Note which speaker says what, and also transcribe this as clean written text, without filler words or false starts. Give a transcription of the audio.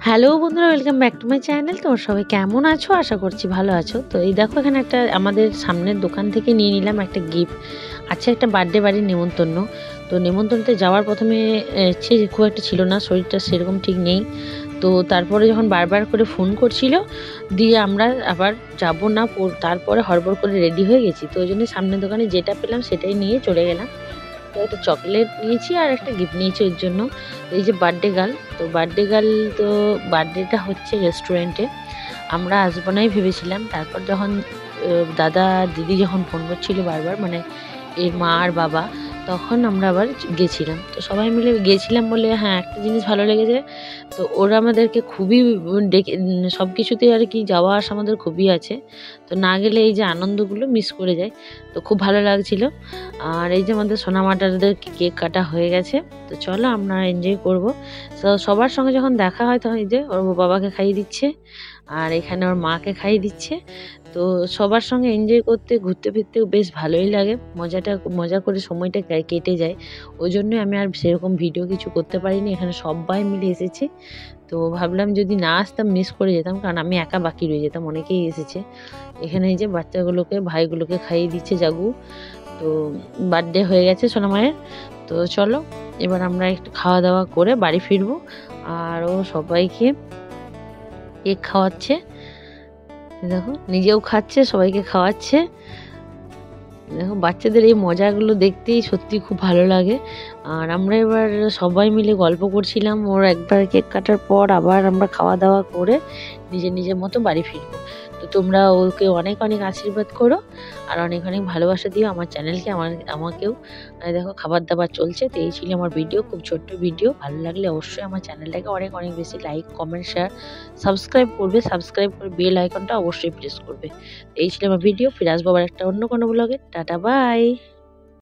Speaker 1: Hello বন্ধুরা, welcome back to my channel. তোমরা সবাই কেমন আছো? আশা করছি ভালো আছো। তো এই দেখো, এখানে একটা আমাদের সামনের দোকান থেকে নিয়ে নিলাম একটা গিফট। আচ্ছা, একটা বার্থডে বাড়ির নেমন্তন্ন। তো নেমন্তন্নতে যাওয়ার প্রথমে ইচ্ছে খুব একটা ছিল না, শরীরটা সেরকম ঠিক নেই। তো তারপরে যখন বারবার করে ফোন করছিল, দিয়ে আমরা আবার যাব না, তারপরে হড়বড় করে রেডি হয়ে গেছি। তো ওই জন্য সামনের দোকানে যেটা পেলাম সেটাই নিয়ে চলে গেলাম। তো একটা চকলেট নিয়েছি আর একটা গিফট নিয়েছি ওর জন্য। এই যে বার্থডে গার্ল, তো বার্থডে গার্ল তো বার্থডেটা হচ্ছে রেস্টুরেন্টে। আমরা আসবো নাই ভেবেছিলাম, তারপর যখন দাদা দিদি যখন ফোন করছিল বারবার, মানে এর মা আর বাবা, তখন আমরা আবার গেছিলাম। তো সবাই মিলে গেছিলাম বলে হ্যাঁ, একটা জিনিস ভালো লেগেছে। তো ওরা আমাদেরকে খুবই ডেকে, সব কিছুতেই আর কি যাওয়া আসা আমাদের খুবই আছে। তো না গেলে এই যে আনন্দগুলো মিস করে যায়। তো খুব ভালো লাগছিল। আর এই যে আমাদের সোনামাটাদের কেক কাটা হয়ে গেছে। তো চলো আমরা এনজয় করব। তো সবার সঙ্গে যখন দেখা হয় তখন এই যে ওর বাবাকে খাইয়ে দিচ্ছে, আর এখানে ওর মাকে খাইয়ে দিচ্ছে। তো সবার সঙ্গে এনজয় করতে, ঘুরতে ফিরতে বেশ ভালোই লাগে। মজা করে সময়টা কেটে যায়। ওই জন্যই আমি আর সেরকম ভিডিও কিছু করতে পারিনি। এখানে সবাই মিলে এসেছে। তো ভাবলাম যদি না আসতাম মিস করে যেতাম, কারণ আমি একা বাকি রয়ে যেতাম, অনেকেই এসেছে। এখানে এই যে বাচ্চাগুলোকে, ভাইগুলোকে খাইয়ে দিচ্ছে জাগু। তো বার্থডে হয়ে গেছে সোনামায়ের। তো চলো এবার আমরা একটু খাওয়া দাওয়া করে বাড়ি ফিরবো। আর ও সবাইকে কেক খাওয়াচ্ছে, দেখো নিজেও খাচ্ছে, সবাইকে খাওয়াচ্ছে। দেখো বাচ্চাদের এই মজাগুলো দেখতেই সত্যি খুব ভালো লাগে। আর আমরা এবার সবাই মিলে গল্প করছিলাম। ওর একবার কেক কাটার পর আবার আমরা খাওয়া দাওয়া করে নিজের নিজের মতো বাড়ি ফিরবো। তো তোমরা ওকে অনেক অনেক আশীর্বাদ করো, আর অনেক অনেক ভালোবাসা দিও আমার চ্যানেলকে, আমাকেও। দেখো খাবার দাবার চলছে। তো এই ছিল আমার ভিডিও, খুব ছোট্ট ভিডিও। ভালো লাগলে অবশ্যই আমার চ্যানেলটাকে অনেক অনেক বেশি লাইক, কমেন্ট, শেয়ার, সাবস্ক্রাইব করবে। সাবস্ক্রাইব করে বেল আইকনটা অবশ্যই প্রেস করবে। এই ছিল আমার ভিডিও। ফিরে আসবো আবার একটা অন্য কোনো ব্লগে। Tata, by.